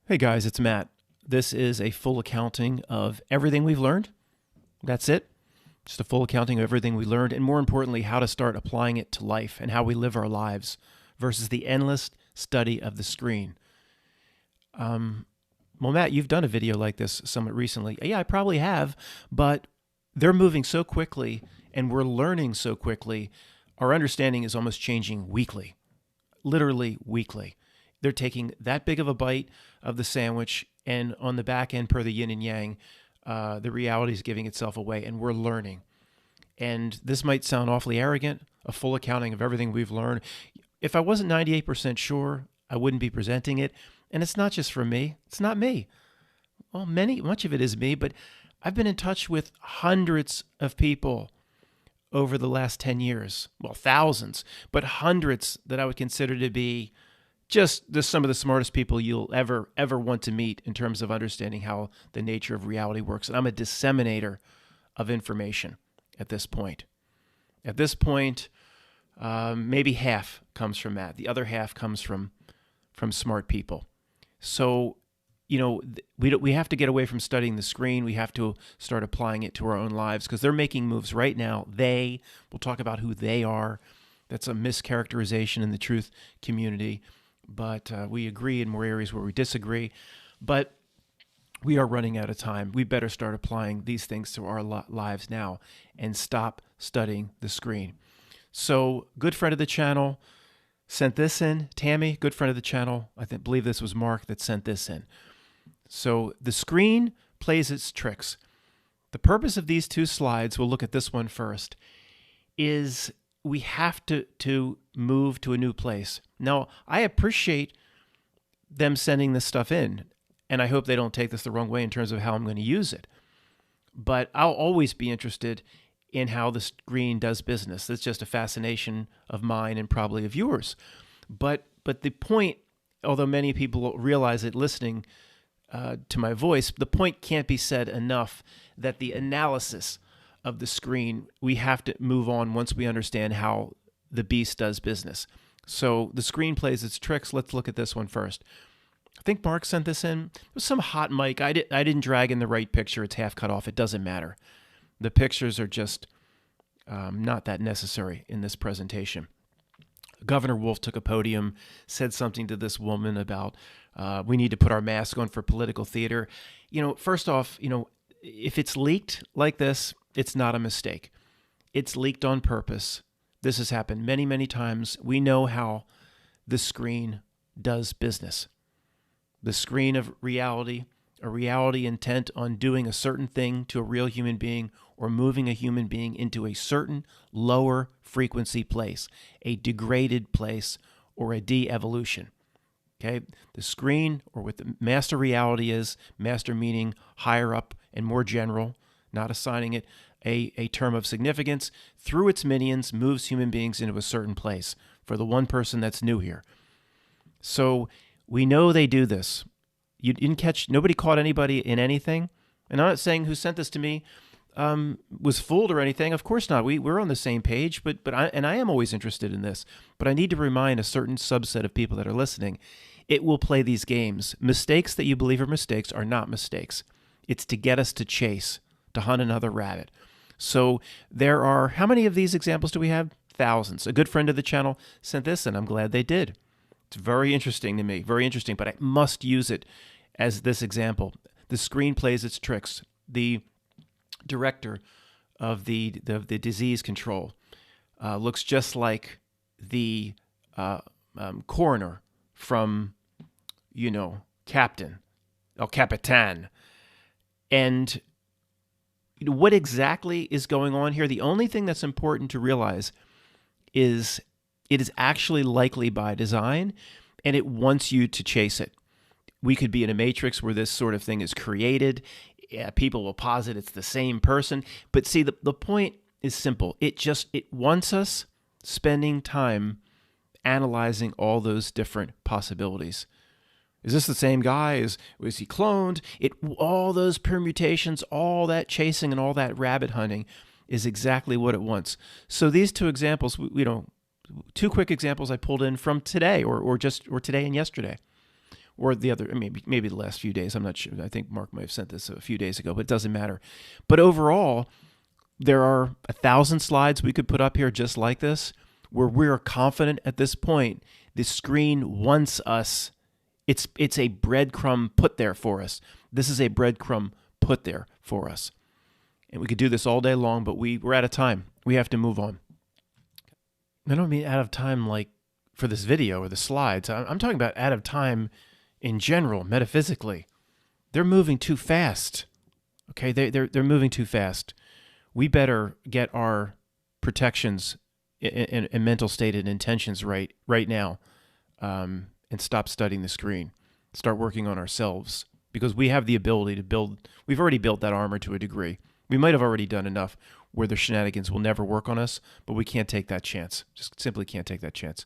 Hey guys, it's Matt. This is a full accounting of everything we've learned. That's it. Just a full accounting of everything we learned, and more importantly, how to start applying it to life and how we live our lives versus the endless study of the screen. Well, Matt, you've done a video like this somewhat recently. Yeah, I probably have, but they're moving so quickly and we're learning so quickly. Our understanding is almost changing weekly, literally weekly. They're taking that big of a bite of the sandwich, and on the back end, per the yin and yang, the reality is giving itself away, and we're learning. And this might sound awfully arrogant, a full accounting of everything we've learned. If I wasn't 98% sure, I wouldn't be presenting it. And it's not just for me. It's not me. Well, much of it is me, but I've been in touch with hundreds of people over the last 10 years. Well, thousands, but hundreds that I would consider to be just some of the smartest people you'll ever want to meet in terms of understanding how the nature of reality works. And I'm a disseminator of information at this point. At this point, maybe half comes from that. The other half comes from smart people. So, we have to get away from studying the screen. We have to start applying it to our own lives because they're making moves right now. We'll talk about who they are. That's a mischaracterization in the truth community. But we agree in more areas where we disagree. But we are running out of time. We better start applying these things to our lives now and stop studying the screen. So, good friend of the channel sent this in. Tammy, good friend of the channel. Believe this was Mark that sent this in. So, the screen plays its tricks. The purpose of these two slides, we'll look at this one first, is we have to move to a new place. Now, I appreciate them sending this stuff in, and I hope they don't take this the wrong way in terms of how I'm going to use it. But I'll always be interested in how the screen does business. That's just a fascination of mine and probably of yours. But the point, although many people realize it listening to my voice, the point can't be said enough that the analysis of the screen, we have to move on once we understand how the beast does business. So the screen plays its tricks. Let's look at this one first. I think Mark sent this in. It was some hot mic. I didn't drag in the right picture. It's half cut off. It doesn't matter. The pictures are just not that necessary in this presentation. Governor Wolf took a podium, said something to this woman about we need to put our mask on for political theater. First off, if it's leaked like this, it's not a mistake. It's leaked on purpose. This has happened many, many times. We know how the screen does business. The screen of reality, a reality intent on doing a certain thing to a real human being or moving a human being into a certain lower frequency place, a degraded place, or a de-evolution. Okay? The screen, or what the master reality is, master meaning higher up and more general, not assigning it a term of significance, through its minions moves human beings into a certain place for the one person that's new here. So we know they do this. Nobody caught anybody in anything. And I'm not saying who sent this to me was fooled or anything. Of course not. We're on the same page, but I am always interested in this. But I need to remind a certain subset of people that are listening, it will play these games. Mistakes that you believe are mistakes are not mistakes. It's to get us to chase, to hunt another rabbit. So there are, how many of these examples do we have? Thousands. A good friend of the channel sent this, and I'm glad they did. It's very interesting to me, very interesting, but I must use it as this example. The screen plays its tricks. The director of the disease control looks just like the coroner from, Captain, El Capitan. And what exactly is going on here? The only thing that's important to realize is it is actually likely by design, and it wants you to chase it. We could be in a matrix where this sort of thing is created. Yeah, people will posit it's the same person. But see, the point is simple. It wants us spending time analyzing all those different possibilities. Is this the same guy? Was he cloned? All those permutations, all that chasing and all that rabbit hunting is exactly what it wants. So these two examples, two quick examples I pulled in from today or today and yesterday. or the other, maybe the last few days. I'm not sure. I think Mark might have sent this a few days ago, but it doesn't matter. But overall, there are 1,000 slides we could put up here just like this, where we're confident at this point the screen wants us. It's a breadcrumb put there for us. This is a breadcrumb put there for us. And we could do this all day long, but we're out of time. We have to move on. I don't mean out of time like for this video or the slides. I'm talking about out of time in general, metaphysically. They're moving too fast. Okay, they're moving too fast. We better get our protections and mental state and intentions right now, and stop studying the screen. Start working on ourselves, because we have the ability to build. We've already built that armor to a degree. We might have already done enough where the shenanigans will never work on us, but we can't take that chance. Just simply can't take that chance.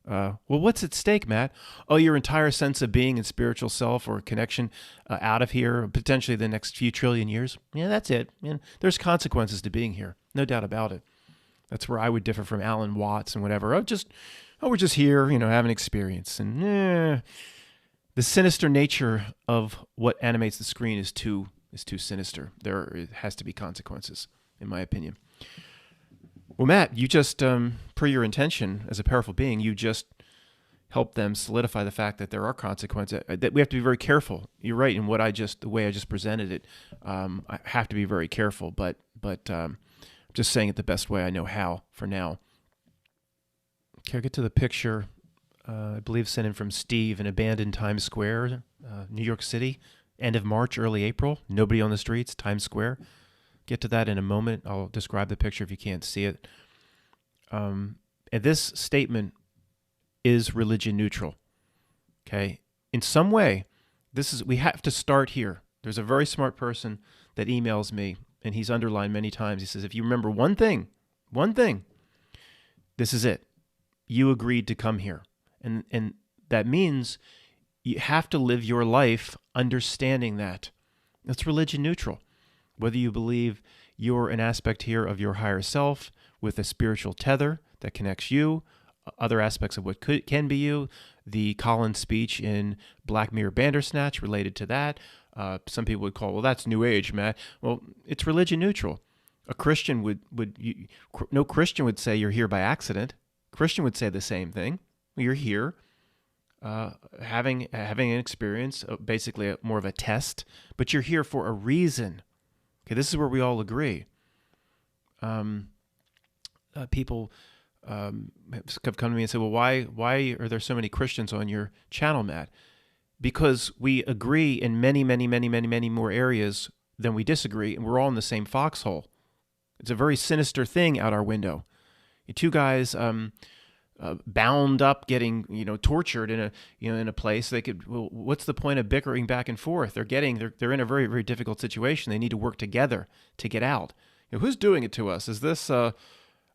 Well, what's at stake, Matt? Oh, your entire sense of being and spiritual self or connection out of here, potentially the next few trillion years? Yeah, that's it. And there's consequences to being here, no doubt about it. That's where I would differ from Alan Watts and whatever. We're just here, having experience. And the sinister nature of what animates the screen is too sinister. It has to be consequences, in my opinion. Well, Matt, you just, per your intention as a powerful being, you just help them solidify the fact that there are consequences, that we have to be very careful. You're right in the way I just presented it. I have to be very careful, but just saying it the best way I know how for now. Okay, I'll get to the picture, I believe sent in from Steve, an abandoned Times Square, New York City, end of March, early April. Nobody on the streets, Times Square. Get to that in a moment. I'll describe the picture if you can't see it. And this statement is religion neutral. Okay? In some way, we have to start here. There's a very smart person that emails me, and he's underlined many times. He says, if you remember one thing, this is it. You agreed to come here. And that means you have to live your life understanding that. That's religion neutral. Whether you believe you're an aspect here of your higher self with a spiritual tether that connects you, other aspects of what can be you, the Collins speech in Black Mirror Bandersnatch related to that. Some people would call, well, that's New Age, Matt. Well, it's religion neutral. A Christian no Christian would say you're here by accident. Christian would say the same thing. You're here having an experience, basically more of a test, but you're here for a reason. Okay, this is where we all agree. People have come to me and say, well, why are there so many Christians on your channel, Matt? Because we agree in many, many, many, many, many more areas than we disagree, and we're all in the same foxhole. It's a very sinister thing out our window. Two guys bound up, getting tortured in a place. They could. Well, what's the point of bickering back and forth? They're in a very, very difficult situation. They need to work together to get out. Who's doing it to us? Is this Al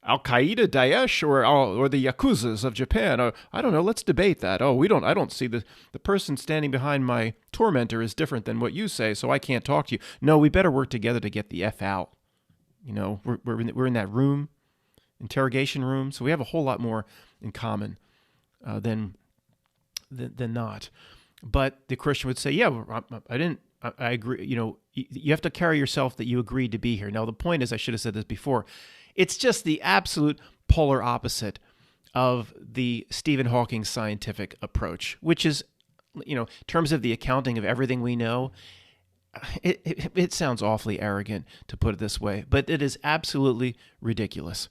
Qaeda, Daesh, or the Yakuzas of Japan? I don't know. Let's debate that. I don't see the person standing behind my tormentor is different than what you say, so I can't talk to you. No, we better work together to get the F out. We're in that room, interrogation room, so we have a whole lot more in common than not. But the Christian would say, yeah, I agree. You have to carry yourself that you agreed to be here. Now, the point is, I should have said this before, it's just the absolute polar opposite of the Stephen Hawking scientific approach, which is, in terms of the accounting of everything we know, it sounds awfully arrogant to put it this way, but it is absolutely ridiculous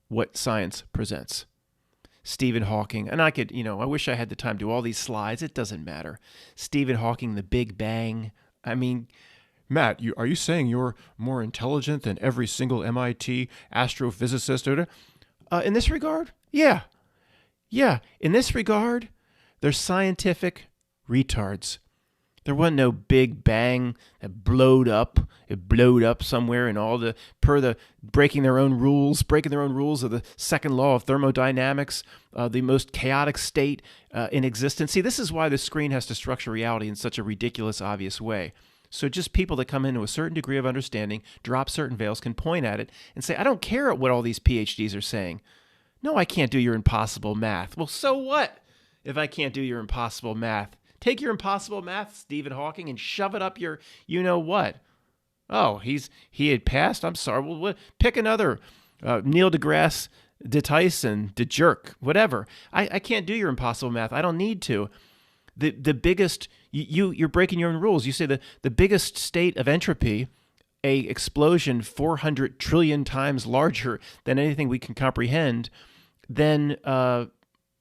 what science presents. Stephen Hawking, and I could, I wish I had the time to do all these slides. It doesn't matter. Stephen Hawking, the Big Bang. I mean, Matt, are you saying you're more intelligent than every single MIT astrophysicist? In this regard? Yeah. In this regard, they're scientific retards. There wasn't no Big Bang that blowed up. It blowed up somewhere, and breaking their own rules of the second law of thermodynamics, the most chaotic state in existence. See, this is why the screen has to structure reality in such a ridiculous, obvious way. So just people that come into a certain degree of understanding, drop certain veils, can point at it and say, I don't care what all these PhDs are saying. No, I can't do your impossible math. Well, so what if I can't do your impossible math? Take your impossible math, Stephen Hawking, and shove it up your you-know-what. Oh, he had passed? I'm sorry. Well, pick another Neil deGrasse Tyson, Jerk, whatever. I can't do your impossible math. I don't need to. The biggest, you're breaking your own rules. You say the biggest state of entropy, a explosion 400 trillion times larger than anything we can comprehend, then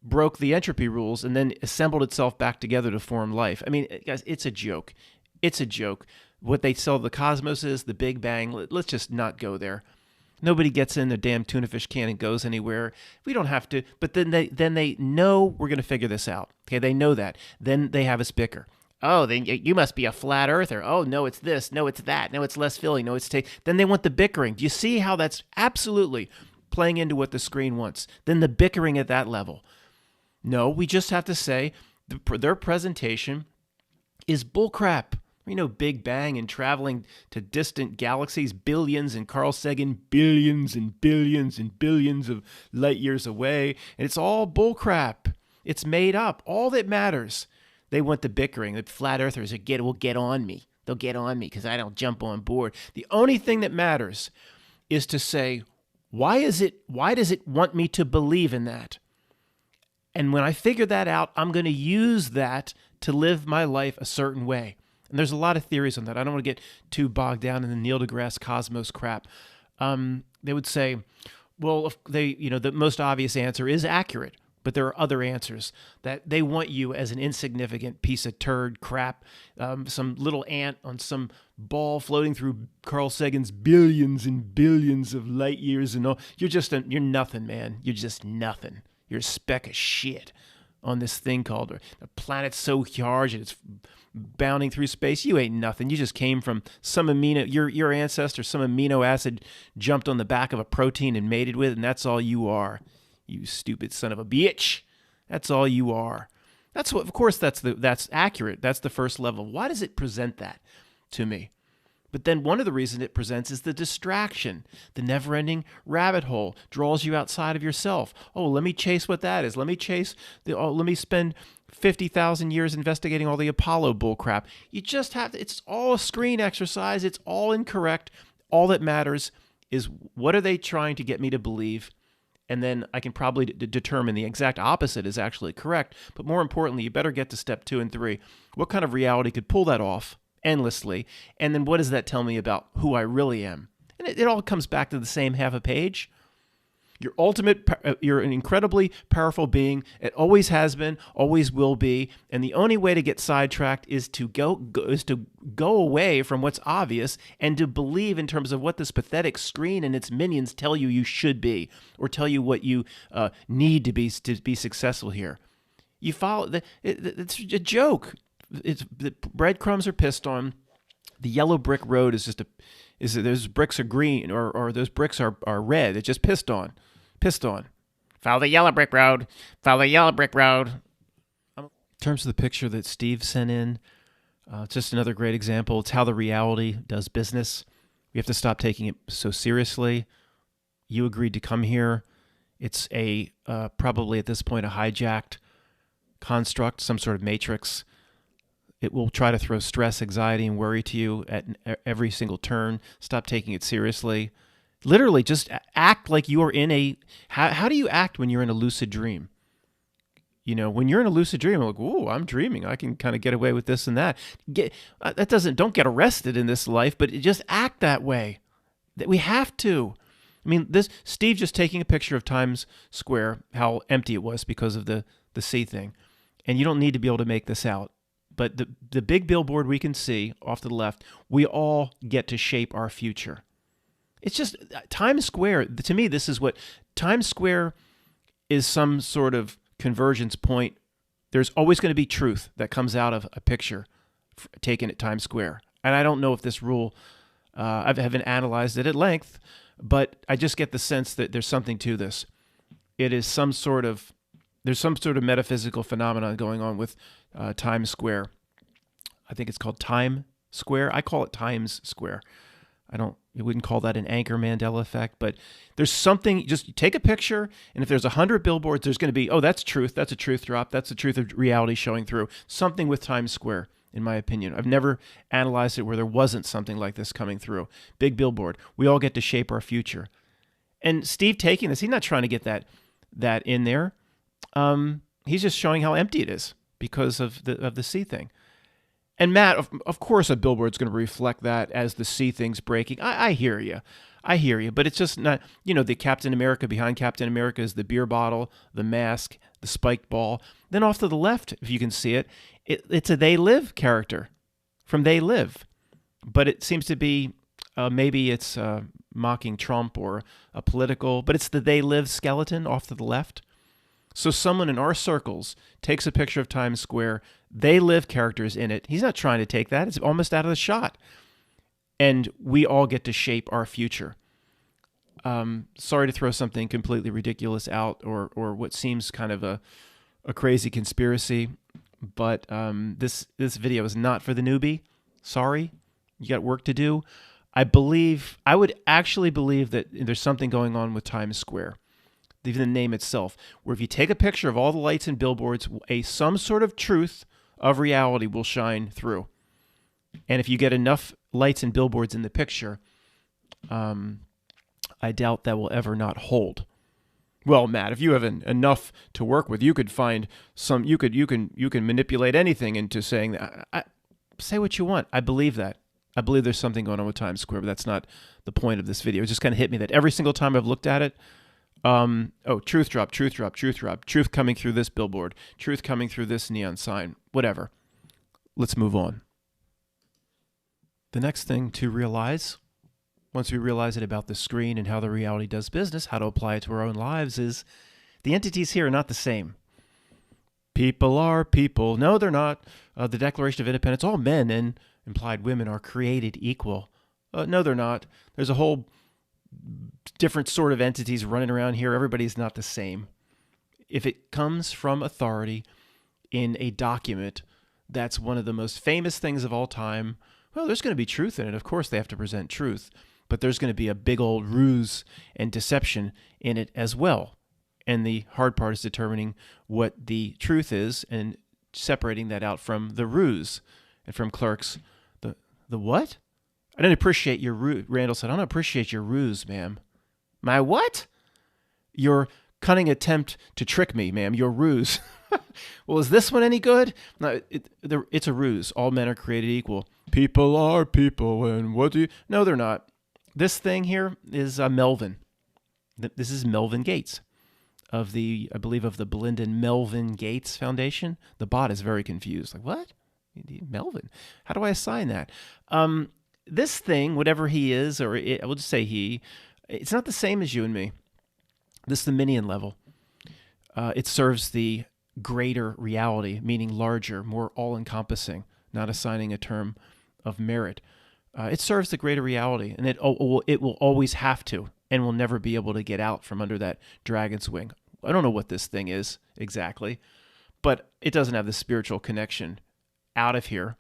broke the entropy rules and then assembled itself back together to form life. I mean, guys, it's a joke. It's a joke. What they sell the cosmos is the Big Bang. Let's just not go there. Nobody gets in the damn tuna fish can and goes anywhere. We don't have to. But then they know we're going to figure this out. Okay, they know that. Then they have us bicker. Oh, then you must be a flat earther. Oh, no, it's this. No, it's that. No, it's less filling. No, it's Then they want the bickering. Do you see how that's absolutely playing into what the screen wants? Then the bickering at that level. No, we just have to say their presentation is bullcrap. Big Bang and traveling to distant galaxies, billions, and Carl Sagan, billions and billions and billions of light years away. And it's all bullcrap. It's made up. All that matters. They want the bickering. The flat earthers will get on me. They'll get on me because I don't jump on board. The only thing that matters is to say, why does it want me to believe in that? And when I figure that out, I'm going to use that to live my life a certain way. And there's a lot of theories on that. I don't want to get too bogged down in the Neil deGrasse cosmos crap. They would say, well, the most obvious answer is accurate, but there are other answers that they want you as an insignificant piece of turd crap, some little ant on some ball floating through Carl Sagan's billions and billions of light years and all. You're nothing, man. You're just nothing. You're a speck of shit on this thing called the planet's so large and it's bounding through space. You ain't nothing. You just came from some your ancestor, some amino acid jumped on the back of a protein and mated with, and that's all you are. You stupid son of a bitch. That's all you are. Of course that's accurate. That's the first level. Why does it present that to me? But then one of the reasons it presents is the distraction. The never-ending rabbit hole draws you outside of yourself. Oh, let me chase what that is. Let me spend 50,000 years investigating all the Apollo bullcrap. You just have to, it's all a screen exercise. It's all incorrect. All that matters is what are they trying to get me to believe? And then I can probably determine the exact opposite is actually correct. But more importantly, you better get to step 2 and 3. What kind of reality could pull that off endlessly? And then what does that tell me about who I really am? And it all comes back to the same half a page. You're an incredibly powerful being. It always has been, always will be. And the only way to get sidetracked is to go away from what's obvious and to believe in terms of what this pathetic screen and its minions tell you should be, or tell you what you need to be successful here. You follow it's a joke. The breadcrumbs are pissed on. The yellow brick road is those bricks are green or those bricks are red. It's just pissed on. Follow the yellow brick road. Follow the yellow brick road. In terms of the picture that Steve sent in, it's just another great example. It's how the reality does business. We have to stop taking it so seriously. You agreed to come here. It's probably at this point a hijacked construct, some sort of matrix. It will try to throw stress, anxiety, and worry to you at every single turn. Stop taking it seriously. Literally, just act like you are in a... How do you act when you're in a lucid dream? When you're in a lucid dream, I'm like, ooh, I'm dreaming. I can kind of get away with this and that. Don't get arrested in this life, but just act that way. That we have to. I mean, Steve just taking a picture of Times Square, how empty it was because of the sea thing. And you don't need to be able to make this out. But the big billboard we can see off to the left, we all get to shape our future. It's just Times Square. To me, this is what Times Square is, some sort of convergence point. There's always going to be truth that comes out of a picture taken at Times Square. And I don't know if this rule, I haven't analyzed it at length, but I just get the sense that there's something to this. There's some sort of metaphysical phenomenon going on with Times Square. I think it's called Time Square. I call it Times Square. You wouldn't call that an anchor Mandela effect, but there's something, just take a picture, and if there's 100 billboards, there's going to be, oh, that's truth. That's a truth drop. That's the truth of reality showing through. Something with Times Square, in my opinion. I've never analyzed it where there wasn't something like this coming through. Big billboard. We all get to shape our future. And Steve taking this, he's not trying to get that in there. He's just showing how empty it is because of the sea thing. And Matt, of course, a billboard's going to reflect that as the sea thing's breaking. I hear you. I hear you. But it's just not, the Captain America, behind Captain America is the beer bottle, the mask, the spiked ball. Then off to the left, if you can see it, it's a They Live character from They Live. But it seems to be, maybe it's mocking Trump or a political, but it's the They Live skeleton off to the left. So someone in our circles takes a picture of Times Square, They Live characters in it. He's not trying to take that. It's almost out of the shot. And we all get to shape our future. Sorry to throw something completely ridiculous out or what seems kind of a crazy conspiracy, but this video is not for the newbie. Sorry, you got work to do. I would actually believe that there's something going on with Times Square. Even the name itself, where if you take a picture of all the lights and billboards, some sort of truth of reality will shine through. And if you get enough lights and billboards in the picture, I doubt that will ever not hold. Well, Matt, if you have enough to work with, you could find some. You can manipulate anything into saying that. Say what you want. I believe that. I believe there's something going on with Times Square, but that's not the point of this video. It just kind of hit me that every single time I've looked at it. Truth drop, truth coming through this billboard, truth coming through this neon sign, whatever. Let's move on. The next thing to realize, once we realize it about the screen and how the reality does business, how to apply it to our own lives, is the entities here are not the same. People are people. No, they're not. The Declaration of Independence, all men and implied women are created equal. No, they're not. There's a whole different sort of entities running around here. Everybody's not the same. If it comes from authority in a document, that's one of the most famous things of all time. Well, there's going to be truth in it. Of course, they have to present truth, but there's going to be a big old ruse and deception in it as well. And the hard part is determining what the truth is and separating that out from the ruse. And from Clerks, the what? I don't appreciate your ruse. Randall said, I don't appreciate your ruse, ma'am. My what? Your cunning attempt to trick me, ma'am. Your ruse. Well, is this one any good? No, it's a ruse. All men are created equal. People are people, and what do you... No, they're not. This thing here is Melvin. This is Melvin Gates of I believe of the Belinda and Melvin Gates Foundation. The bot is very confused. Like, what? Melvin? How do I assign that? This thing, whatever he is, I will just say he, it's not the same as you and me. This is the minion level. It serves the greater reality, meaning larger, more all-encompassing, not assigning a term of merit. It serves the greater reality, and it will always have to, and will never be able to get out from under that dragon's wing. I don't know what this thing is exactly, but it doesn't have the spiritual connection out of here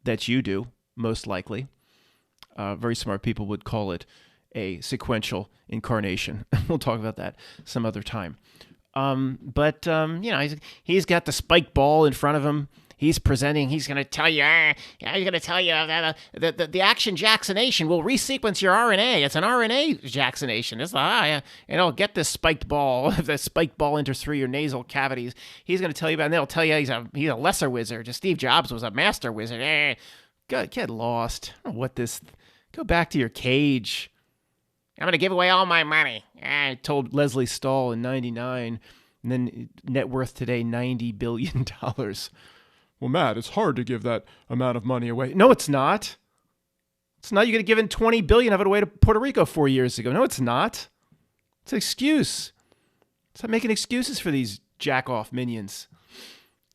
that you do, most likely. Very smart people would call it a sequential incarnation. We'll talk about that some other time. He's got the spike ball in front of him. He's presenting. He's going to tell you. That the action jaccination will resequence your RNA. It's an RNA jaccination. It's and it'll get this spiked ball. If the spiked ball enters through your nasal cavities, he's going to tell you about. And they'll tell you he's a lesser wizard. Just Steve Jobs was a master wizard. Get lost. I don't know what this. Go back to your cage. I'm going to give away all my money. I told Leslie Stahl in '99, and then net worth today $90 billion. Well, Matt, it's hard to give that amount of money away. No, it's not. It's not. You could have given $20 billion of it away to Puerto Rico 4 years ago. No, it's not. It's an excuse. Stop making excuses for these jack-off minions.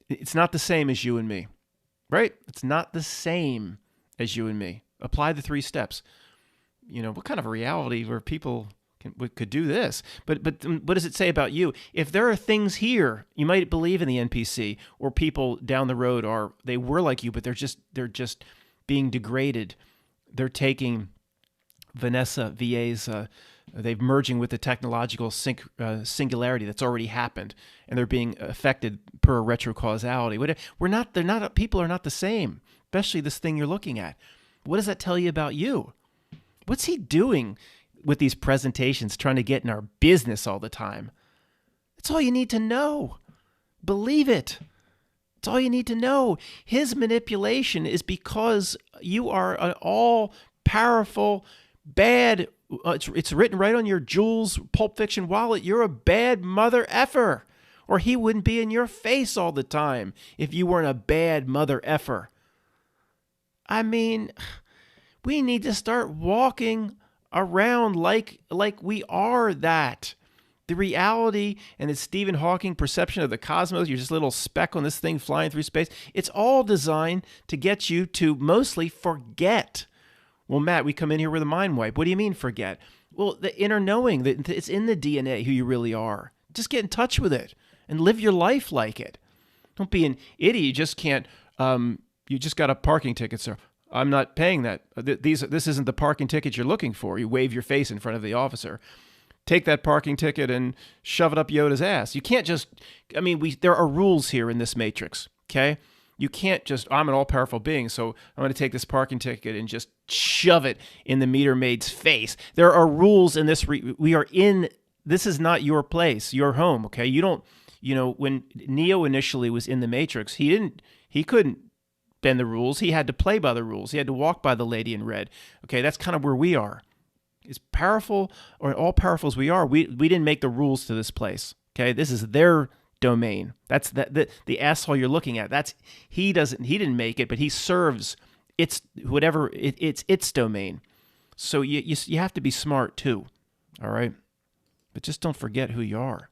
It's not the same as you and me, right? It's not the same as you and me. Apply the 3 steps. What kind of a reality where people could do this? But what does it say about you? If there are things here, you might believe in the NPC, or people down the road they were like you, but they're just being degraded. They're taking Vanessa VA's, they're merging with the technological singularity that's already happened, and they're being affected per retrocausality. People are not the same, especially this thing you're looking at. What does that tell you about you? What's he doing with these presentations, trying to get in our business all the time? That's all you need to know. Believe it. That's all you need to know. His manipulation is because you are an all-powerful, bad, it's written right on your Jules Pulp Fiction wallet, you're a bad mother effer. Or he wouldn't be in your face all the time if you weren't a bad mother effer. I mean, we need to start walking around like we are that. The reality and the Stephen Hawking perception of the cosmos, you're just a little speck on this thing flying through space. It's all designed to get you to mostly forget. Well, Matt, we come in here with a mind wipe. What do you mean forget? Well, the inner knowing, that it's in the DNA who you really are. Just get in touch with it and live your life like it. Don't be an idiot. You just can't, you just got a parking ticket, sir. I'm not paying that. This isn't the parking ticket you're looking for. You wave your face in front of the officer. Take that parking ticket and shove it up Yoda's ass. You can't just, there are rules here in this matrix, okay? You can't just, I'm an all-powerful being, so I'm going to take this parking ticket and just shove it in the meter maid's face. There are rules in this. This is not your place, your home, okay? You don't, when Neo initially was in the matrix, he couldn't bend the rules. He had to play by the rules. He had to walk by the lady in red. Okay, that's kind of where we are. As powerful or all powerful as we are, we didn't make the rules to this place. Okay, this is their domain. That's the asshole you're looking at. He didn't make it, but he serves it's its domain. So you have to be smart too. All right, but just don't forget who you are.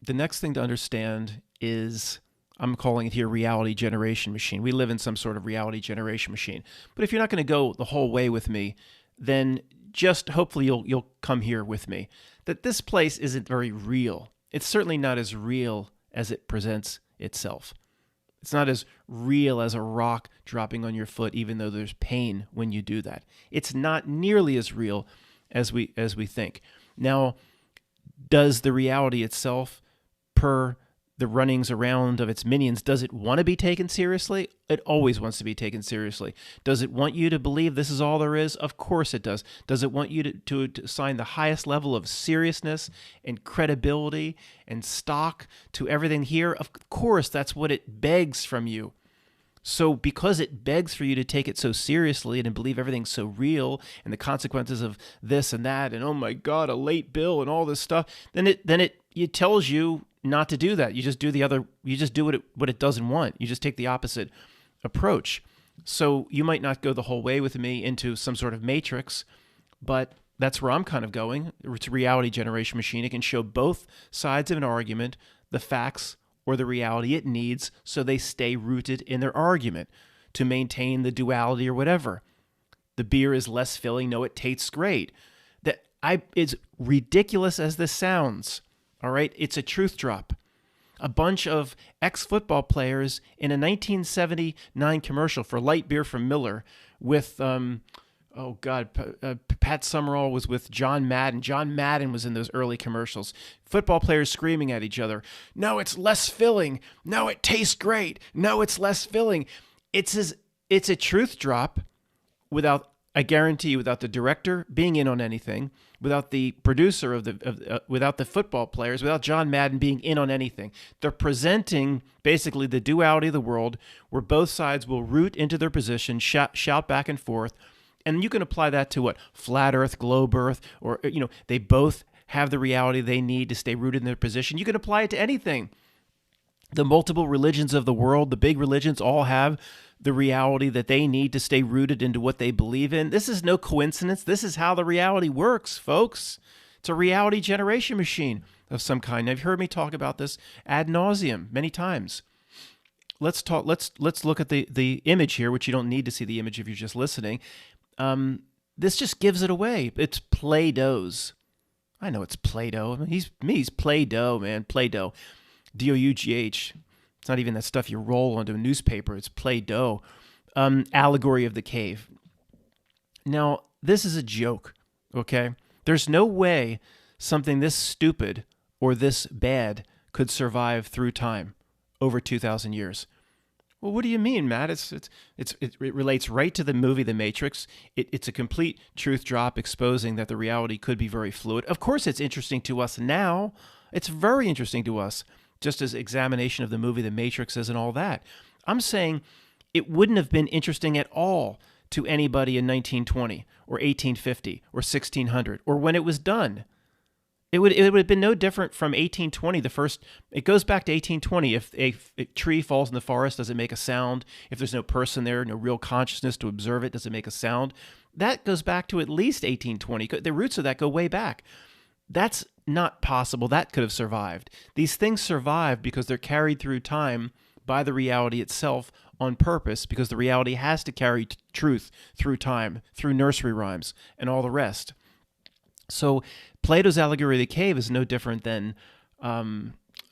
The next thing to understand is, I'm calling it here reality generation machine. We live in some sort of reality generation machine. But if you're not going to go the whole way with me, then just hopefully you'll come here with me. That this place isn't very real. It's certainly not as real as it presents itself. It's not as real as a rock dropping on your foot, even though there's pain when you do that. It's not nearly as real as we think. Now, does the reality itself, per the runnings around of its minions, does it want to be taken seriously? It always wants to be taken seriously. Does it want you to believe this is all there is? Of course it does. Does it want you to assign the highest level of seriousness and credibility and stock to everything here? Of course, that's what it begs from you. So because it begs for you to take it so seriously and believe everything's so real and the consequences of this and that and, oh my God, a late bill and all this stuff, then it tells you not to do that. You just do what it doesn't want. You just take the opposite approach. So you might not go the whole way with me into some sort of matrix, but that's where I'm kind of going. It's a reality generation machine. It can show both sides of an argument, the facts or the reality it needs, so they stay rooted in their argument to maintain the duality or whatever. The beer is less filling. No, it tastes great. It's ridiculous as this sounds. All right, it's a truth drop. A bunch of ex-football players in a 1979 commercial for light beer from Miller with, Pat Summerall was with John Madden. John Madden was in those early commercials. Football players screaming at each other, no, it's less filling. No, it tastes great. No, it's less filling. It's a truth drop without, I guarantee you, without the director being in on anything, without the producer without the football players, without John Madden being in on anything. They're presenting basically the duality of the world where both sides will root into their position, shout back and forth. And you can apply that to what? Flat Earth, globe Earth, or, they both have the reality they need to stay rooted in their position. You can apply it to anything. The multiple religions of the world, the big religions, all have the reality that they need to stay rooted into what they believe in. This is no coincidence. This is how the reality works, folks. It's a reality generation machine of some kind. Now, you've heard me talk about this ad nauseum many times. Let's look at the image here, which you don't need to see the image if you're just listening. This just gives it away. It's Play-Dohs. I know it's Play-Doh. He's Play-Doh, man. Play-Doh. D-O-U-G-H. It's not even that stuff you roll onto a newspaper. It's Play-Doh. Allegory of the cave. Now, This is a joke, okay? There's no way something this stupid or this bad could survive through time over 2,000 years. Well, what do you mean, Matt? It relates right to the movie The Matrix. It's a complete truth drop exposing that the reality could be very fluid. Of course, it's interesting to us now. It's very interesting to us, just as examination of the movie The Matrix is and all that. I'm saying it wouldn't have been interesting at all to anybody in 1920 or 1850 or 1600 or when it was done. It would have been no different from 1820. It goes back to 1820. If a tree falls in the forest, does it make a sound? If there's no person there, no real consciousness to observe it, does it make a sound? That goes back to at least 1820. The roots of that go way back. That's not possible. That could have survived. These things survive because they're carried through time by the reality itself on purpose, because the reality has to carry truth through time, through nursery rhymes and all the rest. So Plato's allegory of the cave is no different than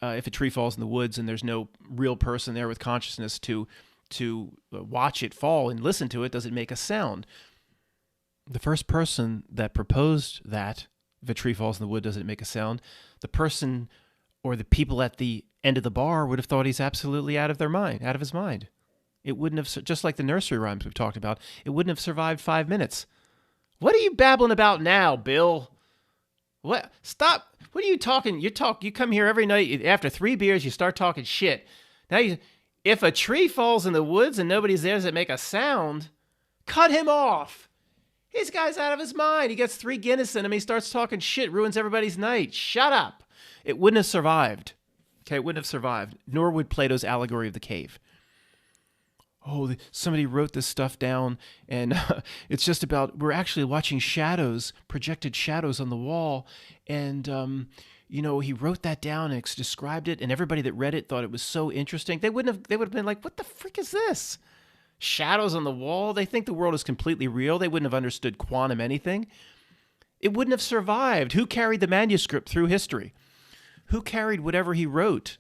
if a tree falls in the woods and there's no real person there with consciousness to watch it fall and listen to it, does it make a sound? The first person that proposed that, if a tree falls in the wood, does it make a sound? The person or the people at the end of the bar would have thought he's absolutely out of his mind. It wouldn't have, just like the nursery rhymes we've talked about, it wouldn't have survived 5 minutes. What are you babbling about now, Bill? What? Stop. What are you talking? You come here every night. After 3 beers, you start talking shit. Now, if a tree falls in the woods and nobody's there, does it make a sound? Cut him off. This guy's out of his mind. He gets 3 Guinness in him. He starts talking shit, ruins everybody's night. Shut up. It wouldn't have survived. Okay, it wouldn't have survived. Nor would Plato's allegory of the cave. Oh, somebody wrote this stuff down, and it's just about, we're actually watching shadows, projected shadows on the wall, and, he wrote that down and described it, and everybody that read it thought it was so interesting. They would have been like, what the frick is this? Shadows on the wall? They think the world is completely real. They wouldn't have understood quantum anything. It wouldn't have survived. Who carried the manuscript through history? Who carried whatever he wrote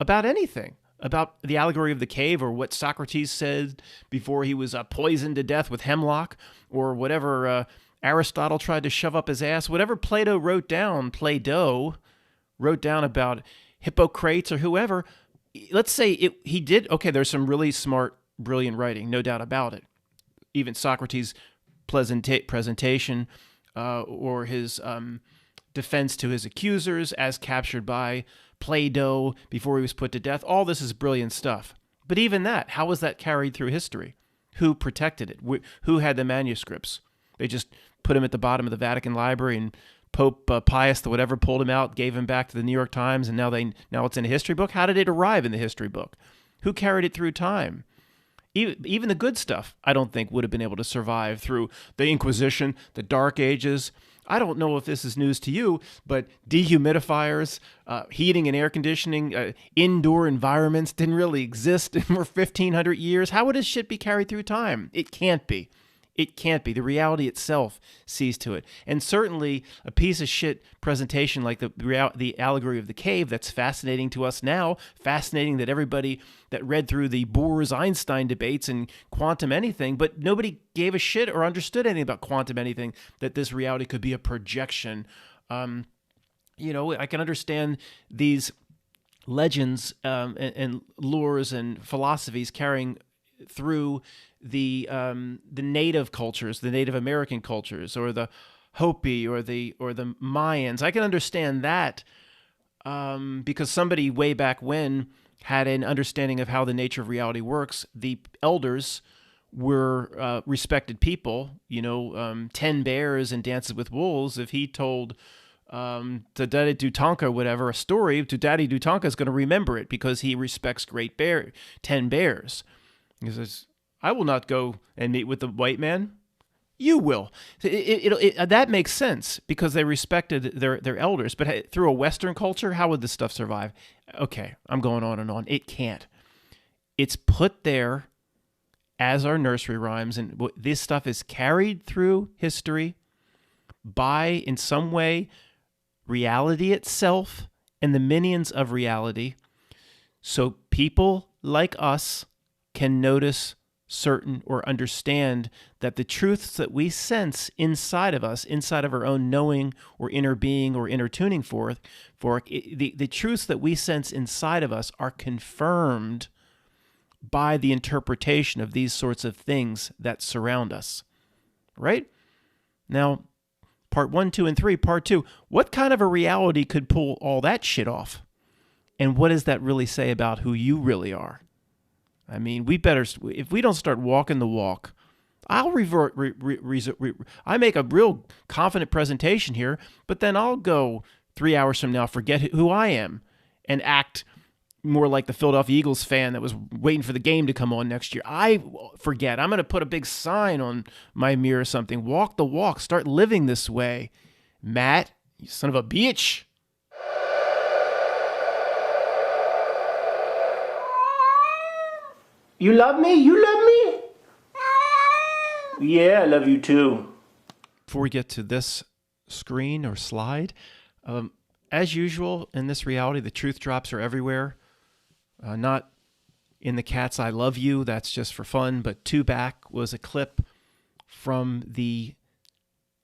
about anything? About the allegory of the cave, or what Socrates said before he was poisoned to death with hemlock, or whatever Aristotle tried to shove up his ass, whatever Plato wrote down about Hippocrates or whoever. Let's say he did. Okay, there's some really smart, brilliant writing, no doubt about it. Even Socrates' presentation or his defense to his accusers as captured by Plato before he was put to death. All this is brilliant stuff. But even that, how was that carried through history? Who protected it? Who had the manuscripts? They just put them at the bottom of the Vatican Library, and Pope Pius the whatever pulled him out, gave him back to the New York Times, and now it's in a history book. How did it arrive in the history book? Who carried it through time? Even the good stuff, I don't think, would have been able to survive through the Inquisition, the Dark Ages. I don't know if this is news to you, but dehumidifiers, heating and air conditioning, indoor environments didn't really exist for 1,500 years. How would this shit be carried through time? It can't be. It can't be. The reality itself sees to it. And certainly a piece of shit presentation like the allegory of the cave, that's fascinating to us now, fascinating that everybody that read through the Bohr's-Einstein debates and quantum anything, but nobody gave a shit or understood anything about quantum anything, that this reality could be a projection. I can understand these legends and lures and philosophies carrying through the native cultures, the Native American cultures, or the Hopi, or the Mayans. I can understand that because somebody way back when had an understanding of how the nature of reality works. The elders were respected people. 10 Bears and Dances with Wolves. If he told Tudati Dutonka, whatever, a story, Tudati Dutonka is going to remember it because he respects 10 Bears. He says, I will not go and meet with the white man. You will. That makes sense because they respected their elders. But through a Western culture, how would this stuff survive? Okay, I'm going on and on. It can't. It's put there as our nursery rhymes, and this stuff is carried through history by, in some way, reality itself and the minions of reality. So people like us can notice certain or understand that the truths that we sense inside of us, inside of our own knowing or inner being or inner tuning fork, the truths that we sense inside of us are confirmed by the interpretation of these sorts of things that surround us, right? Now, part 1, 2, and 3, part 2, what kind of a reality could pull all that shit off? And what does that really say about who you really are? I mean, we better, if we don't start walking the walk, I'll I make a real confident presentation here, but then I'll go 3 hours from now, forget who I am, and act more like the Philadelphia Eagles fan that was waiting for the game to come on next year. I forget. I'm going to put a big sign on my mirror or something. Walk the walk. Start living this way. Matt, you son of a bitch. You love me? You love me? Yeah, I love you too. Before we get to this screen or slide, as usual in this reality, the truth drops are everywhere. Not in the cat's I love you, that's just for fun, but 2 back was a clip from the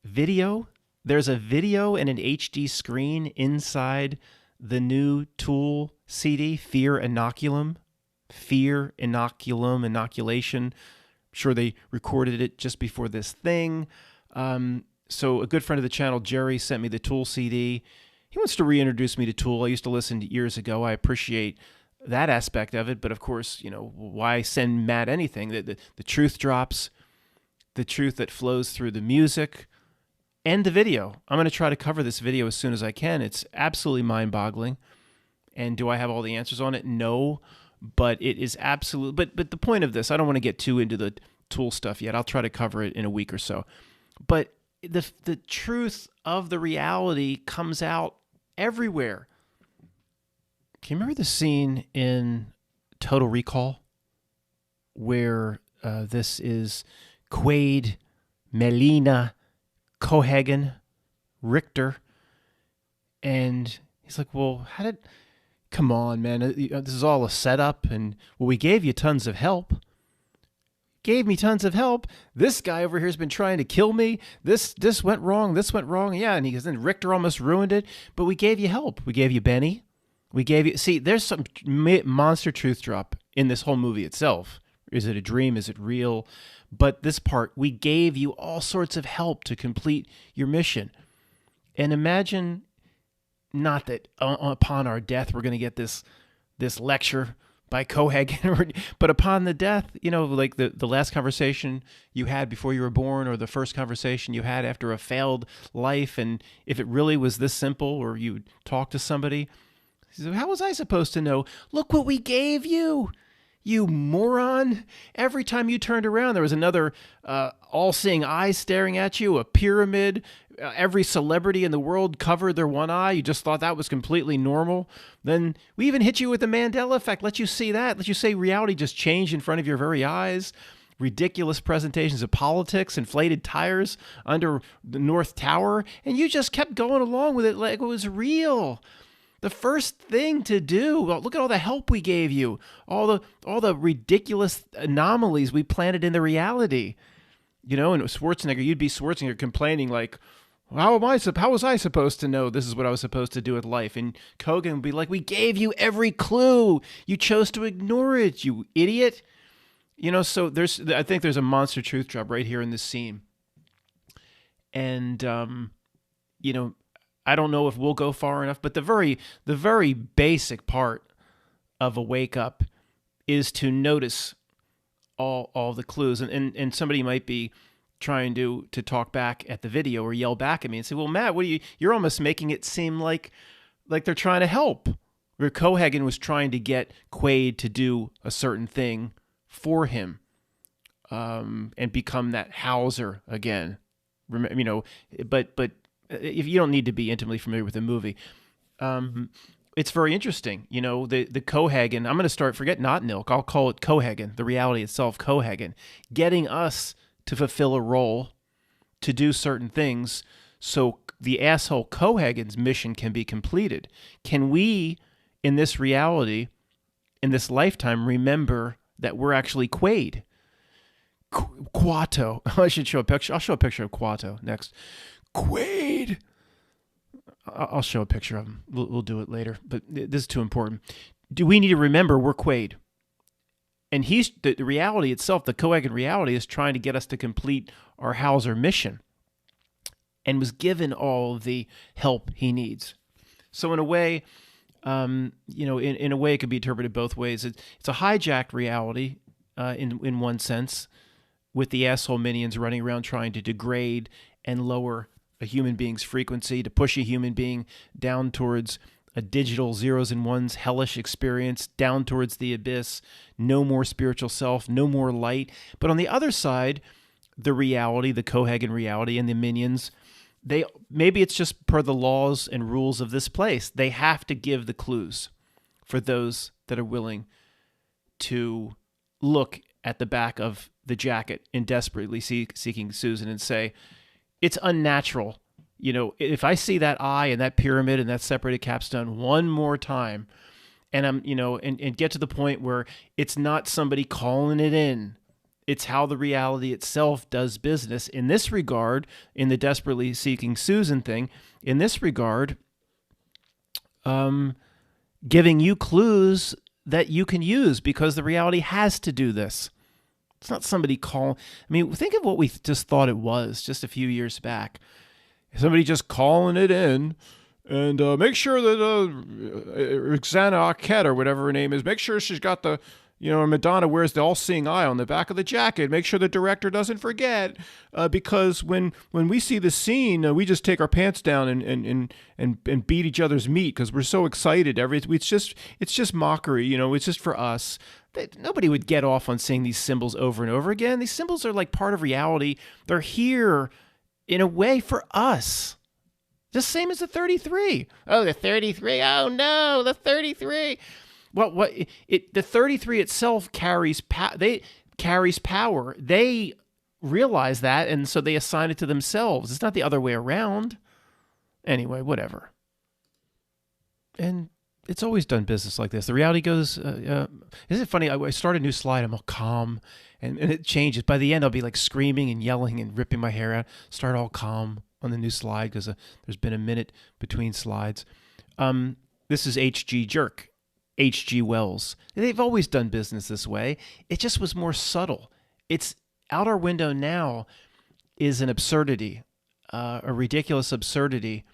video. There's a video and an HD screen inside the new Tool CD, Fear Inoculation. I'm sure they recorded it just before this thing. So a good friend of the channel, Jerry, sent me the Tool CD. He wants to reintroduce me to Tool. I used to listen to years ago. I appreciate that aspect of it, but of course, why send Matt anything? The truth drops, the truth that flows through the music and the video. I'm going to try to cover this video as soon as I can. It's absolutely mind-boggling. And do I have all the answers on it? No, but it is absolute. But the point of this, I don't want to get too into the Tool stuff yet. I'll try to cover it in a week or so. But the truth of the reality comes out everywhere. Can you remember the scene in Total Recall where this is Quaid, Melina, Cohagen, Richter, and he's like, well, come on, man, this is all a setup, and well, we gave you tons of help. Gave me tons of help. This guy over here has been trying to kill me. This went wrong. This went wrong. Yeah, and then Richter almost ruined it, but we gave you help. We gave you Benny. We gave you... See, there's some monster truth drop in this whole movie itself. Is it a dream? Is it real? But this part, we gave you all sorts of help to complete your mission. And imagine, not that upon our death we're going to get this lecture by Cohagen, but upon the death, like the last conversation you had before you were born, or the first conversation you had after a failed life, and if it really was this simple, or you talk to somebody... So how was I supposed to know? Look what we gave you, you moron. Every time you turned around, there was another all-seeing eye staring at you, a pyramid. Every celebrity in the world covered their one eye. You just thought that was completely normal. Then we even hit you with the Mandela effect. Let you see that. Let you say reality just changed in front of your very eyes. Ridiculous presentations of politics, inflated tires under the North Tower. And you just kept going along with it like it was real. The first thing to do, look at all the help we gave you, all the ridiculous anomalies we planted in the reality. And Schwarzenegger, you'd be Schwarzenegger complaining like, how was I supposed to know this is what I was supposed to do with life? And Kogan would be like, we gave you every clue. You chose to ignore it, you idiot. So I think there's a monster truth drop right here in this scene. And, I don't know if we'll go far enough, but the very basic part of a wake up is to notice all the clues. And somebody might be trying to talk back at the video or yell back at me and say, well, Matt, you're almost making it seem like they're trying to help. Where Cohagen was trying to get Quaid to do a certain thing for him, and become that Hauser again. But if you don't need to be intimately familiar with the movie, it's very interesting. The Cohagen, I'm going to forget not Nilk, I'll call it Cohagen, the reality itself, Cohagen, getting us to fulfill a role, to do certain things, so the asshole Cohagen's mission can be completed. Can we, in this reality, in this lifetime, remember that we're actually Quaid? Quato. I should show a picture. I'll show a picture of Quato next. Quaid. I'll show a picture of him. We'll do it later, but this is too important. Do we need to remember we're Quaid? And he's the reality itself, the Coegan reality, is trying to get us to complete our Hauser mission, and was given all the help he needs. So in a way, in a way, it could be interpreted both ways. It's a hijacked reality in one sense, with the asshole minions running around trying to degrade and lower a human being's frequency, to push a human being down towards a digital zeros and ones hellish experience, down towards the abyss, no more spiritual self, no more light. But on the other side, the reality, the Coegan reality, and the minions, maybe it's just per the laws and rules of this place. They have to give the clues for those that are willing to look at the back of the jacket and desperately seeking Susan and say, it's unnatural. If I see that eye and that pyramid and that separated capstone one more time, and I'm, and get to the point where it's not somebody calling it in, it's how the reality itself does business. In this regard, in the desperately seeking Susan thing, in this regard, giving you clues that you can use because the reality has to do this. It's not somebody calling. I mean, think of what we just thought it was just a few years back. Somebody just calling it in, and make sure that Roxana Arquette, or whatever her name is, make sure she's got the, Madonna wears the all-seeing eye on the back of the jacket. Make sure the director doesn't forget, because when we see the scene, we just take our pants down and beat each other's meat because we're so excited. It's just mockery, it's just for us. Nobody would get off on saying these symbols over and over again. These symbols are like part of reality. They're here in a way for us. Just same as the 33. Oh, the 33. Oh no, the 33. Well, the 33 itself carries power. They realize that, and so they assign it to themselves. It's not the other way around. Anyway, whatever. And it's always done business like this. The reality goes, isn't it funny? I start a new slide, I'm all calm, and it changes. By the end, I'll be like screaming and yelling and ripping my hair out. Start all calm on the new slide because there's been a minute between slides. This is H.G. Jerk, H.G. Wells. They've always done business this way. It just was more subtle. It's out our window now is an absurdity, a ridiculous absurdity,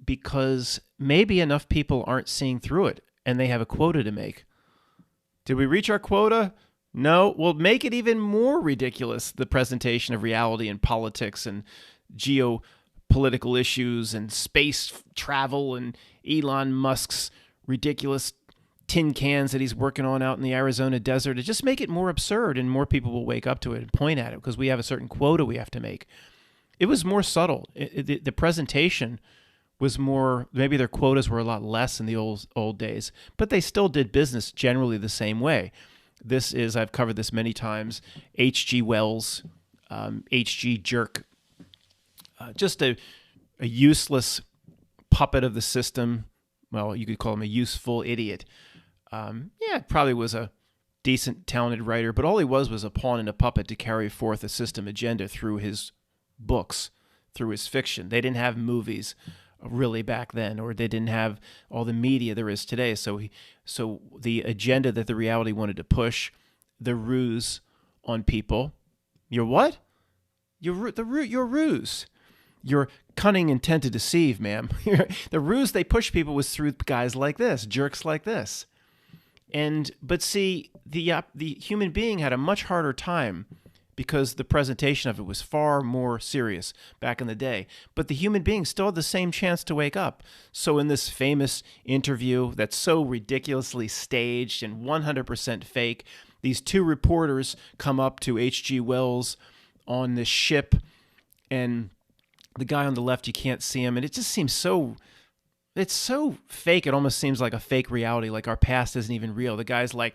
because maybe enough people aren't seeing through it and they have a quota to make. Did we reach our quota? No. Well, make it even more ridiculous, the presentation of reality and politics and geopolitical issues and space travel and Elon Musk's ridiculous tin cans that he's working on out in the Arizona desert. To just make it more absurd, and more people will wake up to it and point at it because we have a certain quota we have to make. It was more subtle. The presentation was more, maybe their quotas were a lot less in the old days, but they still did business generally the same way. This is, I've covered this many times, H.G. Wells, H.G. Jerk, just a useless puppet of the system. Well, you could call him a useful idiot. Probably was a decent, talented writer, but all he was a pawn and a puppet to carry forth a system agenda through his books, through his fiction. They didn't have movies really back then, or they didn't have all the media there is today. So the agenda that the reality wanted to push, the ruse on people. Your what? Your ruse. Your cunning intent to deceive, ma'am. The ruse they pushed people was through guys like this, jerks like this. But see, the human being had a much harder time because the presentation of it was far more serious back in the day. But the human being still had the same chance to wake up. So in this famous interview that's so ridiculously staged and 100% fake, these two reporters come up to H.G. Wells on this ship, and the guy on the left, you can't see him, and it just seems so... It's so fake, it almost seems like a fake reality, like our past isn't even real. The guy's like,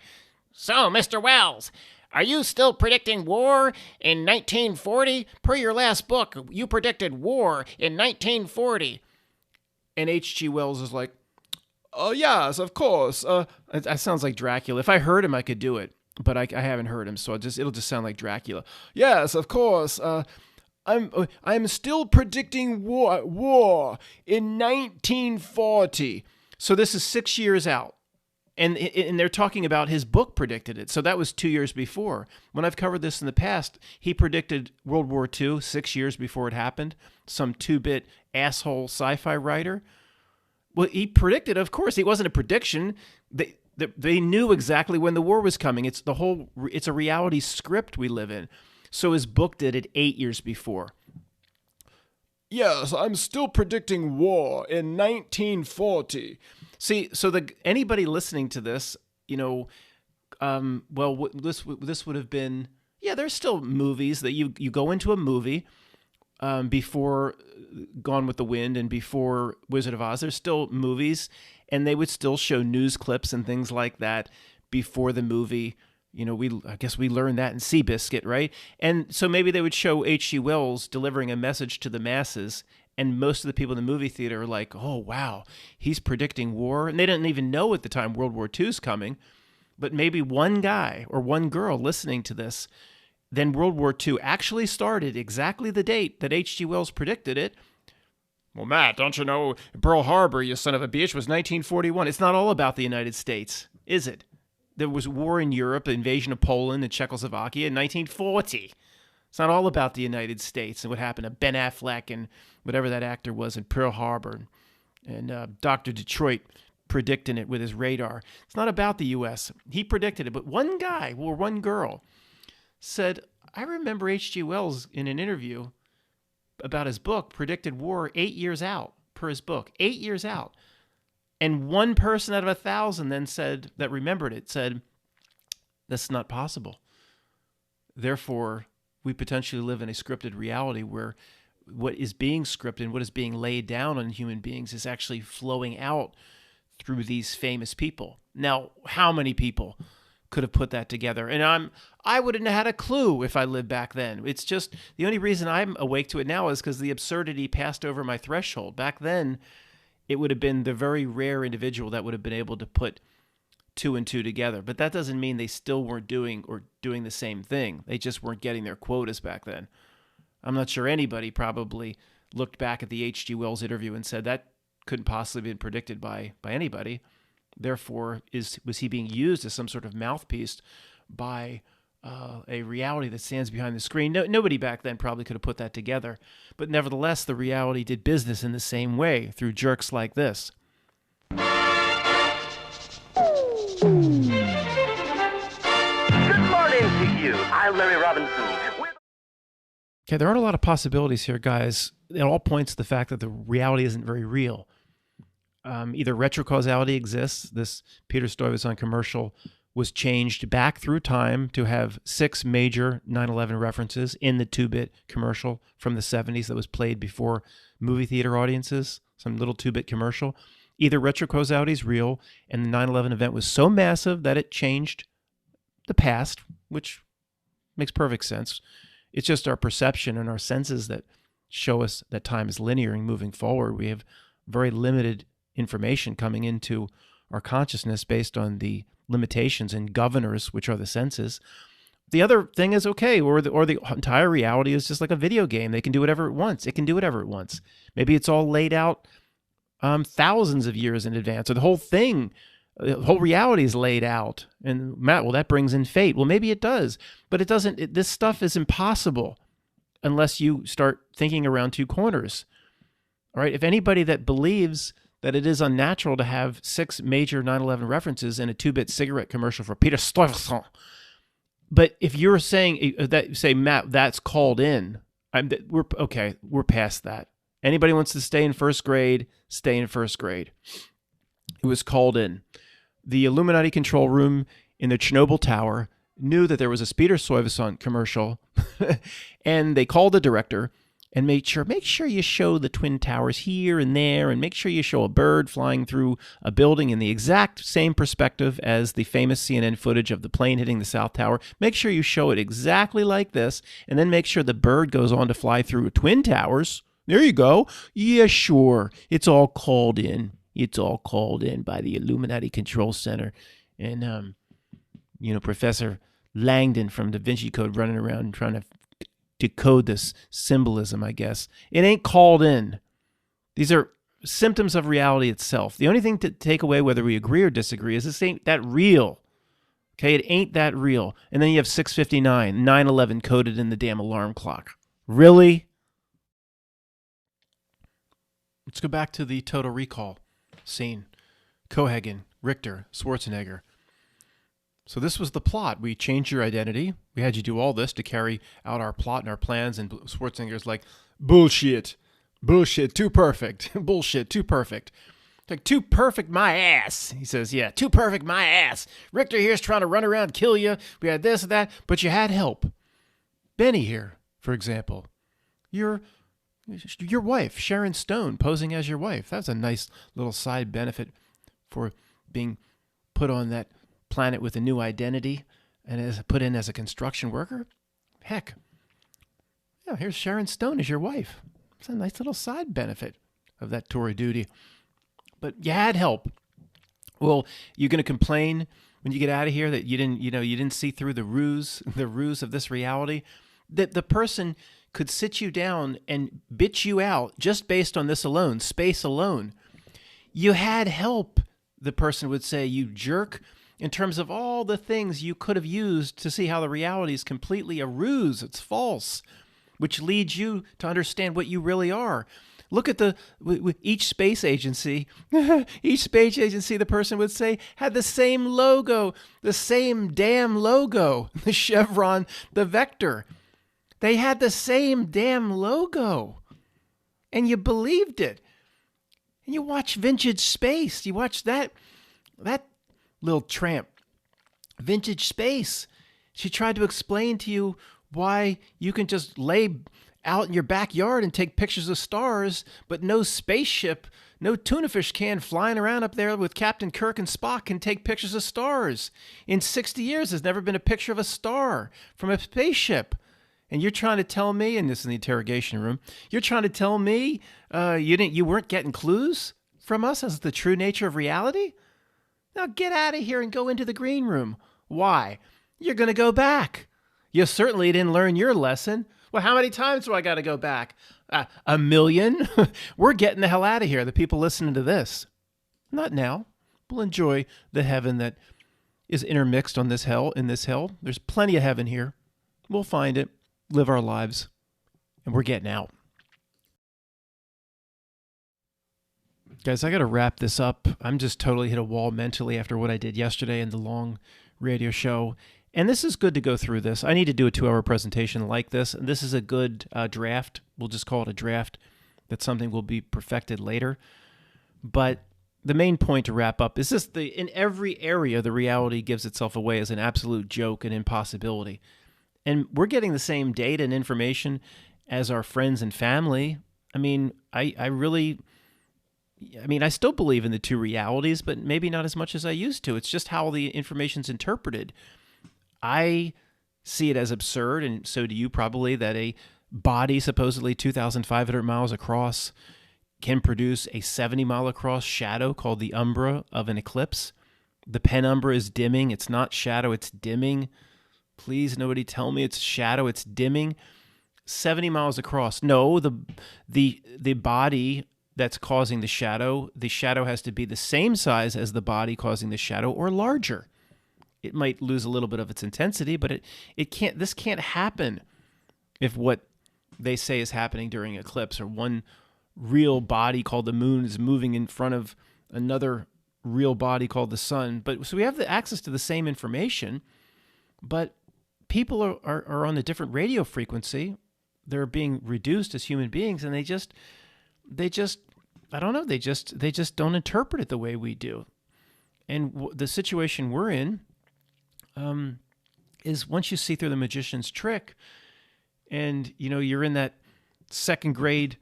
"So, Mr. Wells, are you still predicting war in 1940? Per your last book, you predicted war in 1940. And H.G. Wells is like, "Oh, yes, of course." That sounds like Dracula. If I heard him, I could do it. but I haven't heard him, so it'll just sound like Dracula. Yes, of course. I'm still predicting war in 1940. So this is 6 years out. And they're talking about his book predicted it. So that was 2 years before. When I've covered this in the past, he predicted World War II 6 years before it happened. Some 2-bit asshole sci-fi writer. Well, he predicted, of course. It wasn't a prediction. They knew exactly when the war was coming. It's a reality script we live in. So his book did it 8 years before. Yes, I'm still predicting war in 1940. See, so anybody listening to this, this would have been, there's still movies that you go into a movie before Gone with the Wind and before Wizard of Oz. There's still movies, and they would still show news clips and things like that before the movie. I guess we learned that in Seabiscuit, right? And so maybe they would show H.G. Wells delivering a message to the masses, and most of the people in the movie theater are like, oh, wow, he's predicting war. And they didn't even know at the time World War II's coming. But maybe one guy or one girl listening to this, then World War II actually started exactly the date that H.G. Wells predicted it. Well, Matt, don't you know Pearl Harbor, you son of a bitch, was 1941. It's not all about the United States, is it? There was war in Europe, the invasion of Poland and Czechoslovakia in 1940. It's not all about the United States and what happened to Ben Affleck and whatever that actor was in Pearl Harbor and Dr. Detroit predicting it with his radar. It's not about the U.S. He predicted it, but one guy or one girl said, I remember H.G. Wells in an interview about his book predicted war 8 years out per his book, 8 years out. And one person out of 1,000 then said, that remembered it, said, that's not possible. Therefore, we potentially live in a scripted reality where what is being scripted, what is being laid down on human beings is actually flowing out through these famous people. Now, how many people could have put that together? And I wouldn't have had a clue if I lived back then. It's just the only reason I'm awake to it now is because the absurdity passed over my threshold. Back then, it would have been the very rare individual that would have been able to put 2 and 2 together. But that doesn't mean they still weren't doing the same thing. They just weren't getting their quotas back then. I'm not sure anybody probably looked back at the H.G. Wells interview and said that couldn't possibly have been predicted by anybody. Therefore, was he being used as some sort of mouthpiece by a reality that stands behind the screen? Nobody back then probably could have put that together. But nevertheless, the reality did business in the same way through jerks like this. Good morning to you. I'm Larry Robinson. Okay, there aren't a lot of possibilities here, guys. It all points to the fact that the reality isn't very real. Either retrocausality exists. This Peter Stuyvesant commercial was changed back through time to have 6 major 9/11 references in the 2-bit commercial from the 70s that was played before movie theater audiences, some little 2-bit commercial. Either retrocausality is real and the 9/11 event was so massive that it changed the past, which makes perfect sense. It's just our perception and our senses that show us that time is linear and moving forward. We have very limited information coming into our consciousness based on the limitations and governors, which are the senses. The other thing is, okay, or the entire reality is just like a video game. They can do whatever it wants. It can do whatever it wants. Maybe it's all laid out thousands of years in advance, or the whole thing, the whole reality is laid out. And Matt, well, that brings in fate. Well, maybe it does, but it doesn't. This stuff is impossible unless you start thinking around 2 corners. All right, if anybody that believes that it is unnatural to have 6 major 9/11 references in a 2-bit cigarette commercial for Peter Stuyvesant. But if you're saying that, say, Matt, that's called in, we're past that. Anybody wants to stay in first grade, stay in first grade. It was called in. The Illuminati control room in the Chernobyl tower knew that there was a Peter Stuyvesant commercial, and they called the director and make sure you show the Twin Towers here and there, and make sure you show a bird flying through a building in the exact same perspective as the famous CNN footage of the plane hitting the South Tower. Make sure you show it exactly like this, and then make sure the bird goes on to fly through Twin Towers. There you go. Yeah, sure. It's all called in. It's all called in by the Illuminati Control Center. And Professor Langdon from Da Vinci Code running around trying to decode this symbolism, I guess. It ain't called in. These are symptoms of reality itself. The only thing to take away, whether we agree or disagree, is this ain't that real. Okay, it ain't that real. And then you have 6:59, 9/11 coded in the damn alarm clock. Really? Let's go back to the Total Recall scene. Cohagen, Richter, Schwarzenegger. So this was the plot. We changed your identity. We had you do all this to carry out our plot and our plans. And Schwarzenegger's like, bullshit, too perfect, bullshit, too perfect. Like, too perfect my ass. He says, yeah, too perfect my ass. Richter here's trying to run around, kill you. We had this and that, but you had help. Benny here, for example. Your wife, Sharon Stone, posing as your wife. That's a nice little side benefit for being put on that planet with a new identity and as put in as a construction worker. Heck, yeah, here's Sharon Stone as your wife. It's a nice little side benefit of that Tory duty. But you had help. Well, you're going to complain when you get out of here that you didn't see through the ruse of this reality. That the person could sit you down and bitch you out just based on this alone, space alone. You had help, the person would say, you jerk, in terms of all the things you could have used to see how the reality is completely a ruse. It's false, which leads you to understand what you really are. Look at each space agency. Each space agency, the person would say, had the same logo, the same damn logo, the chevron, the vector. They had the same damn logo. And you believed it. And you watch Vintage Space. You watch that little tramp. Vintage Space. She tried to explain to you why you can just lay out in your backyard and take pictures of stars, but no spaceship, no tuna fish can flying around up there with Captain Kirk and Spock can take pictures of stars. In 60 years, there's never been a picture of a star from a spaceship. And you're trying to tell me, and this is in the interrogation room, you're trying to tell me you weren't getting clues from us as the true nature of reality? Now get out of here and go into the green room. Why? You're going to go back. You certainly didn't learn your lesson. Well, how many times do I got to go back? 1,000,000? We're getting the hell out of here, the people listening to this. Not now. We'll enjoy the heaven that is intermixed in this hell. There's plenty of heaven here. We'll find it, live our lives, and we're getting out. Guys, I got to wrap this up. I'm just totally hit a wall mentally after what I did yesterday in the long radio show. And this is good to go through this. I need to do a 2-hour presentation like this. This is a good draft. We'll just call it a draft. That's something will be perfected later. But the main point to wrap up is this: in every area, the reality gives itself away as an absolute joke and impossibility. And we're getting the same data and information as our friends and family. I mean, I still believe in the two realities, but maybe not as much as I used to. It's just how the information's interpreted. I see it as absurd, and so do you probably, that a body supposedly 2,500 miles across can produce a 70-mile across shadow called the umbra of an eclipse. The penumbra is dimming. It's not shadow, it's dimming. Please, nobody tell me it's shadow, it's dimming. 70 miles across. No, the body that's causing the shadow has to be the same size as the body causing the shadow or larger. It might lose a little bit of its intensity, but this can't happen if what they say is happening during an eclipse, or one real body called the moon is moving in front of another real body called the sun. But so we have the access to the same information, but people are on a different radio frequency. They're being reduced as human beings, and they just I don't know, they just don't interpret it the way we do. And the situation we're in is once you see through the magician's trick, and you're in that second grade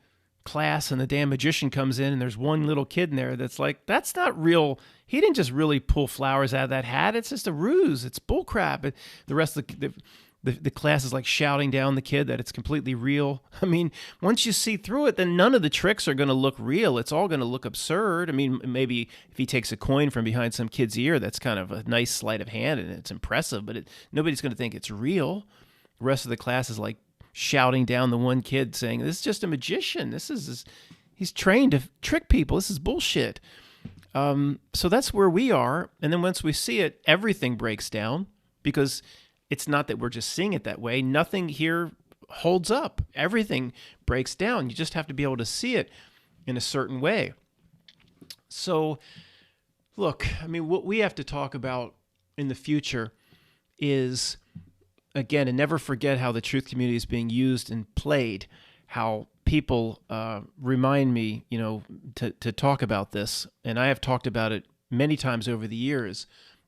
class, and the damn magician comes in, and there's one little kid in there that's like, that's not real. He didn't just really pull flowers out of that hat. It's just a ruse. It's bullcrap. The rest of the class is like shouting down the kid that it's completely real. I mean, once you see through it, then none of the tricks are going to look real. It's all going to look absurd. I mean, maybe if he takes a coin from behind some kid's ear, that's kind of a nice sleight of hand and it's impressive, but nobody's going to think it's real. The rest of the class is like shouting down the one kid saying, this is just a magician. He's trained to trick people. This is bullshit. So that's where we are. And then once we see it, everything breaks down because it's not that we're just seeing it that way. Nothing here holds up. Everything breaks down. You just have to be able to see it in a certain way. So, look, I mean, what we have to talk about in the future is, again, and never forget how the truth community is being used and played, how people remind me, to talk about this. And I have talked about it many times over the years,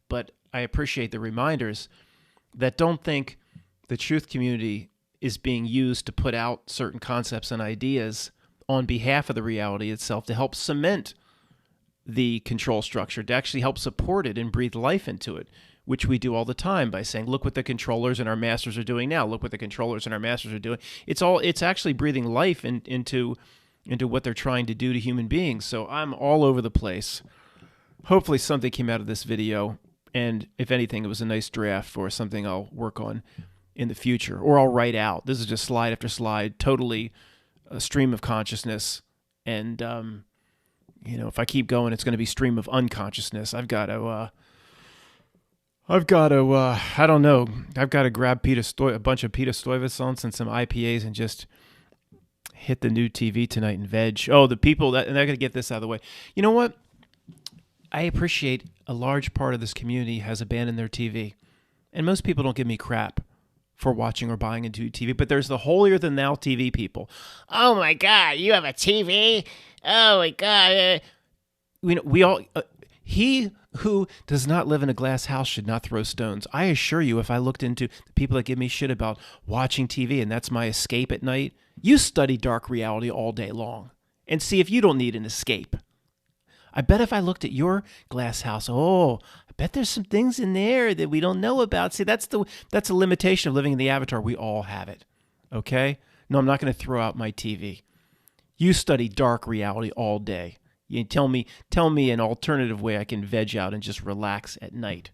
but I appreciate the reminders that don't think the truth community is being used to put out certain concepts and ideas on behalf of the reality itself to help cement the control structure, to actually help support it and breathe life into it, which we do all the time by saying, look what the controllers and our masters are doing now. Look what the controllers and our masters are doing. It's actually breathing life into what they're trying to do to human beings. So I'm all over the place. Hopefully something came out of this video. And if anything, it was a nice draft for something I'll work on in the future, or I'll write out. This is just slide after slide, totally a stream of consciousness. And, if I keep going, it's going to be stream of unconsciousness. I've got to grab a bunch of Peter Stuyvesant and some IPAs and just hit the new TV tonight and veg. Oh, the people and they're going to get this out of the way. You know what? I appreciate a large part of this community has abandoned their TV. And most people don't give me crap for watching or buying into TV, but there's the holier-than-thou TV people. Oh, my God, you have a TV? Oh, my God. We all... he who does not live in a glass house should not throw stones. I assure you, if I looked into the people that give me shit about watching TV and that's my escape at night, you study dark reality all day long and see if you don't need an escape. I bet if I looked at your glass house, I bet there's some things in there that we don't know about. See, that's a limitation of living in the avatar. We all have it. Okay? No, I'm not going to throw out my TV. You study dark reality all day. You tell me an alternative way I can veg out and just relax at night.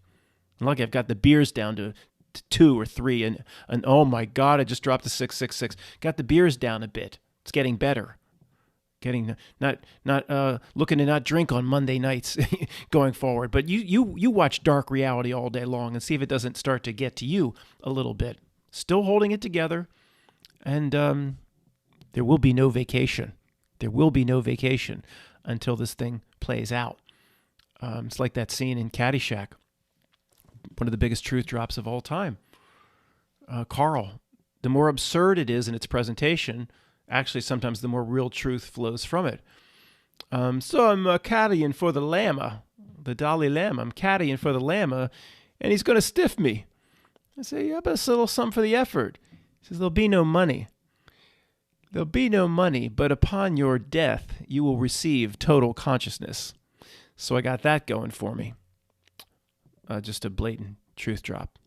And look, I've got the beers down to 2 or 3, and oh my God, I just dropped to 666. Got the beers down a bit. It's getting better. Getting not looking to not drink on Monday nights going forward. But you watch dark reality all day long and see if it doesn't start to get to you a little bit. Still holding it together, and there will be no vacation. There will be no vacation until this thing plays out. It's like that scene in Caddyshack, one of the biggest truth drops of all time. Carl, the more absurd it is in its presentation, actually sometimes the more real truth flows from it. So I'm caddying for the Lama, the Dalai Lama. I'm caddying for the Lama, and he's going to stiff me. I say, yeah, but it's a little something for the effort. He says, there'll be no money. There'll be no money, but upon your death, you will receive total consciousness. So I got that going for me. Just a blatant truth drop.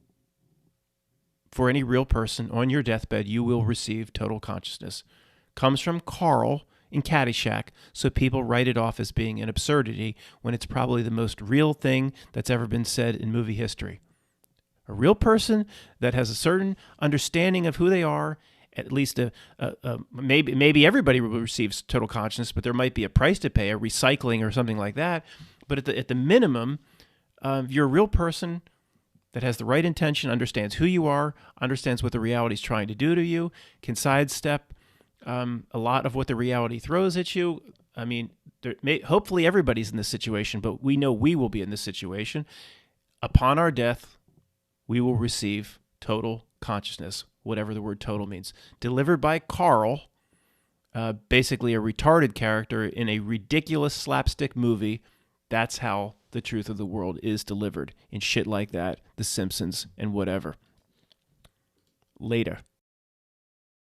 For any real person on your deathbed, you will receive total consciousness. Comes from Carl in Caddyshack, so people write it off as being an absurdity when it's probably the most real thing that's ever been said in movie history. A real person that has a certain understanding of who they are, at least maybe everybody receives total consciousness, but there might be a price to pay, a recycling or something like that. But at the minimum, you're a real person that has the right intention, understands who you are, understands what the reality is trying to do to you, can sidestep a lot of what the reality throws at you. I mean, hopefully everybody's in this situation, but we know we will be in this situation. Upon our death, we will receive total consciousness, whatever the word total means. Delivered by Carl, basically a retarded character in a ridiculous slapstick movie. That's how the truth of the world is delivered in shit like that, The Simpsons and whatever. Later.